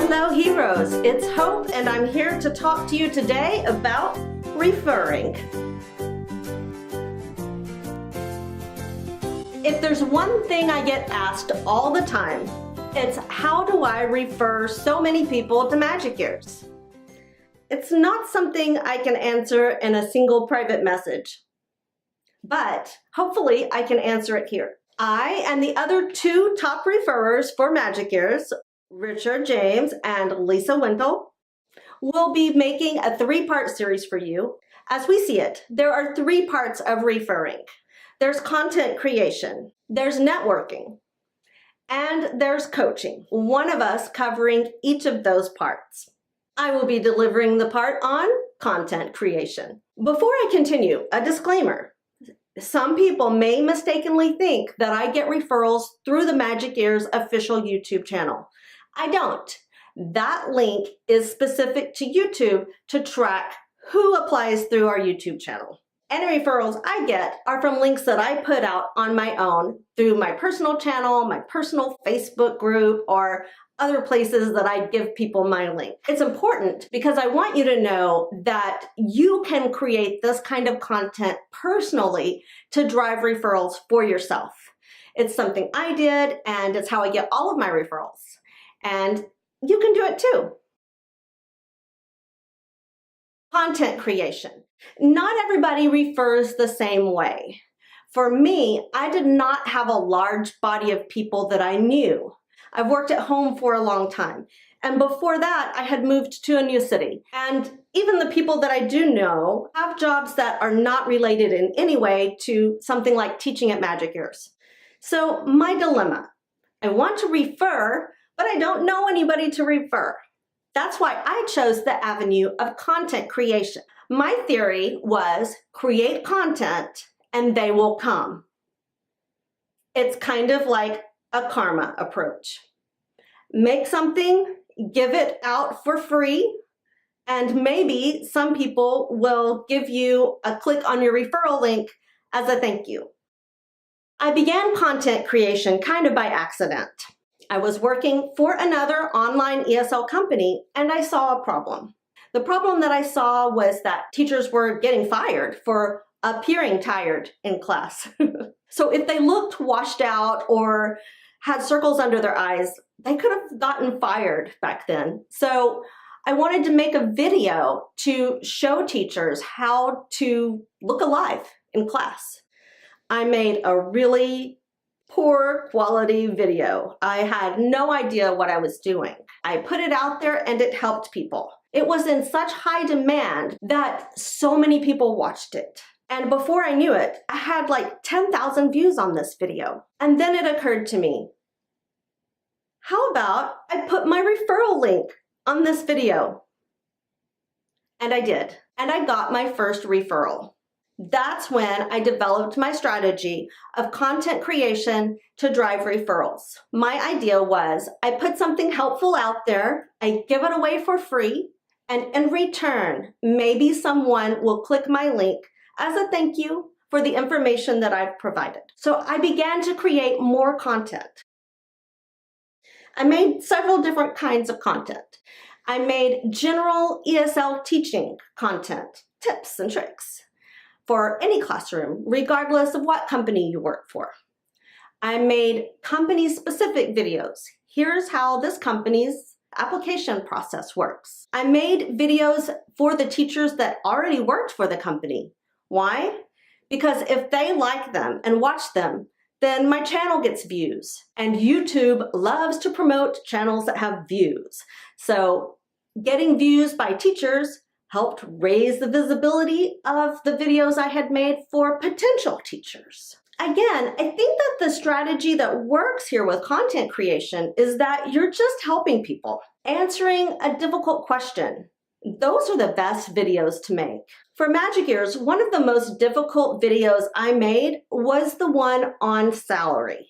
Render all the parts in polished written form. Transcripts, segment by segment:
Hello heroes, it's Hope and I'm here to talk to you today about referring. If there's one thing I get asked all the time, it's how do I refer so many people to Magic Ears? It's not something I can answer in a single private message, but hopefully I can answer it here. I and the other two top referrers for Magic Ears, Richard James and Lisa Wintle, will be making a three-part series for you. As we see it, there are three parts of referring. There's content creation, there's networking, and there's coaching. One of us covering each of those parts. I will be delivering the part on content creation. Before I continue, a disclaimer. Some people may mistakenly think that I get referrals through the Magic Ears official YouTube channel. I don't. That link is specific to YouTube to track who applies through our YouTube channel. Any referrals I get are from links that I put out on my own through my personal channel, my personal Facebook group, or other places that I give people my link. It's important because I want you to know that you can create this kind of content personally to drive referrals for yourself. It's something I did, and it's how I get all of my referrals. And you can do it too. Content creation. Not everybody refers the same way. For me, I did not have a large body of people that I knew. I've worked at home for a long time. And before that, I had moved to a new city. And even the people that I do know have jobs that are not related in any way to something like teaching at Magic Ears. So my dilemma, I want to refer, but I don't know anybody to refer. That's why I chose the avenue of content creation. My theory was create content and they will come. It's kind of like a karma approach. Make something, give it out for free, and maybe some people will give you a click on your referral link as a thank you. I began content creation kind of by accident. I was working for another online ESL company and I saw a problem. The problem that I saw was that teachers were getting fired for appearing tired in class. So if they looked washed out or had circles under their eyes, they could have gotten fired back then. So I wanted to make a video to show teachers how to look alive in class. I made a really poor quality video. I had no idea what I was doing. I put it out there and it helped people. It was in such high demand that so many people watched it. And before I knew it, I had like 10,000 views on this video. And then it occurred to me, how about I put my referral link on this video? And I did. And I got my first referral. That's when I developed my strategy of content creation to drive referrals. My idea was I put something helpful out there, I give it away for free, and in return, maybe someone will click my link as a thank you for the information that I've provided. So I began to create more content. I made several different kinds of content. I made general ESL teaching content, tips and tricks for any classroom, regardless of what company you work for. I made company-specific videos. Here's how this company's application process works. I made videos for the teachers that already worked for the company. Why? Because if they like them and watch them, then my channel gets views. And YouTube loves to promote channels that have views. So getting views by teachers helped raise the visibility of the videos I had made for potential teachers. Again, I think that the strategy that works here with content creation is that you're just helping people. Answering a difficult question. Those are the best videos to make. For Magic Ears, one of the most difficult videos I made was the one on salary.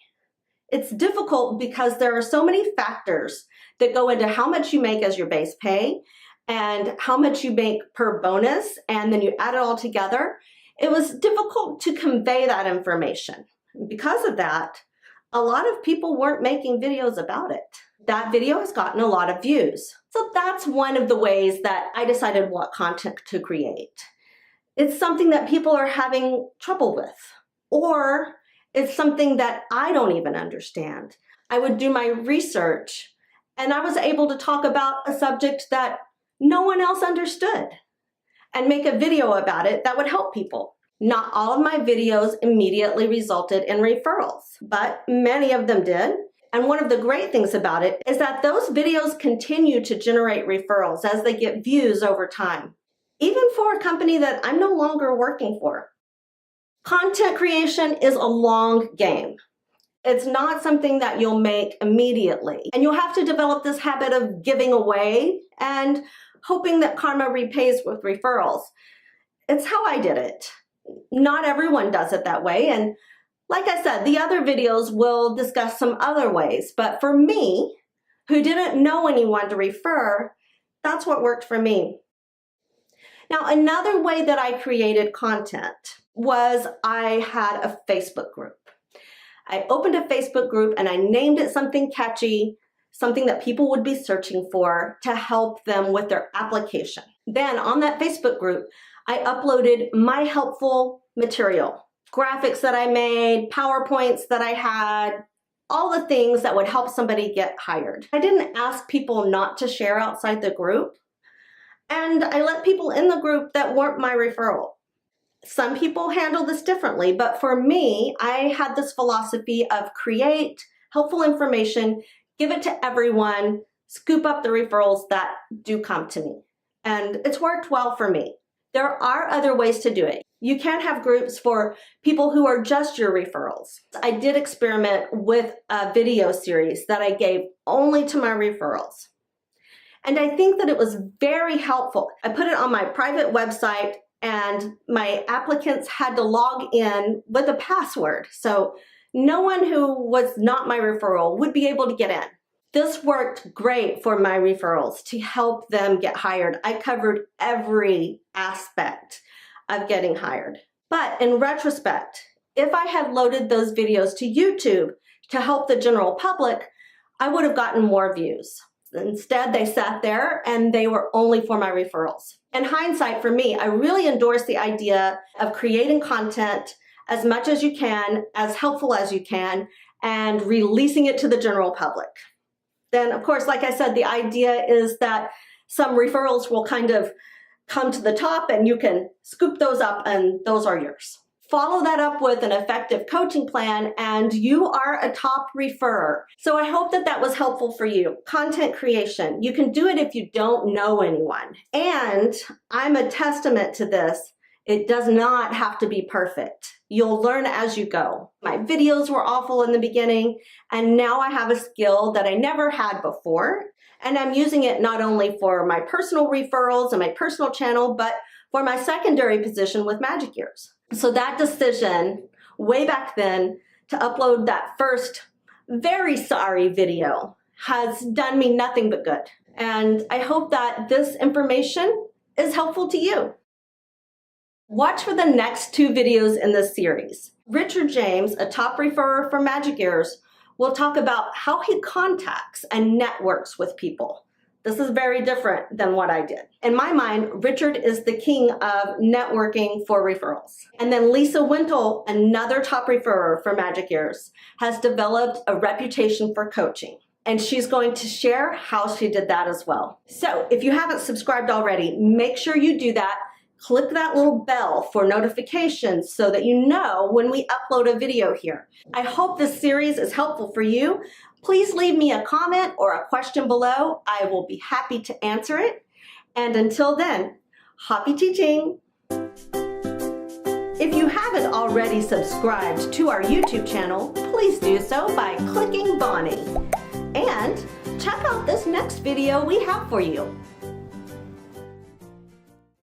It's difficult because there are so many factors that go into how much you make as your base pay and how much you make per bonus, and then you add it all together. It was difficult to convey that information. Because of that, a lot of people weren't making videos about it. That video has gotten a lot of views. So that's one of the ways that I decided what content to create. It's something that people are having trouble with, or it's something that I don't even understand. I would do my research and I was able to talk about a subject that no one else understood and make a video about it that would help people. Not all of my videos immediately resulted in referrals, but many of them did. And one of the great things about it is that those videos continue to generate referrals as they get views over time, even for a company that I'm no longer working for. Content creation is a long game. It's not something that you'll make immediately. And you'll have to develop this habit of giving away and hoping that karma repays with referrals. It's how I did it. Not everyone does it that way. And like I said, the other videos will discuss some other ways. But for me, who didn't know anyone to refer, that's what worked for me. Now, another way that I created content was I had a Facebook group. I opened a Facebook group and I named it something catchy, something that people would be searching for to help them with their application. Then on that Facebook group, I uploaded my helpful material. Graphics that I made, PowerPoints that I had, all the things that would help somebody get hired. I didn't ask people not to share outside the group, and I let people in the group that weren't my referral. Some people handle this differently, but for me, I had this philosophy of create helpful information, give it to everyone, scoop up the referrals that do come to me. And it's worked well for me. There are other ways to do it. You can have groups for people who are just your referrals. I did experiment with a video series that I gave only to my referrals. And I think that it was very helpful. I put it on my private website and my applicants had to log in with a password. So no one who was not my referral would be able to get in. This worked great for my referrals to help them get hired. I covered every aspect of getting hired. But in retrospect, if I had loaded those videos to YouTube to help the general public, I would have gotten more views. Instead, they sat there and they were only for my referrals. In hindsight, for me, I really endorse the idea of creating content as much as you can, as helpful as you can, and releasing it to the general public. Then, of course, like I said, the idea is that some referrals will kind of come to the top and you can scoop those up and those are yours. Follow that up with an effective coaching plan and you are a top referrer. So I hope that that was helpful for you. Content creation. You can do it if you don't know anyone. And I'm a testament to this. It does not have to be perfect. You'll learn as you go. My videos were awful in the beginning, and now I have a skill that I never had before. And I'm using it not only for my personal referrals and my personal channel, but for my secondary position with Magic Ears. So that decision way back then to upload that first very sorry video has done me nothing but good. And I hope that this information is helpful to you. Watch for the next 2 videos in this series. Richard James, a top referrer for Magic Ears, will talk about how he contacts and networks with people. This is very different than what I did. In my mind, Richard is the king of networking for referrals. And then Lisa Wintle, another top referrer for Magic Ears, has developed a reputation for coaching. And she's going to share how she did that as well. So if you haven't subscribed already, make sure you do that. Click that little bell for notifications so that you know when we upload a video here. I hope this series is helpful for you. Please leave me a comment or a question below. I will be happy to answer it. And until then, happy teaching! If you haven't already subscribed to our YouTube channel, please do so by clicking Bonnie. And check out this next video we have for you.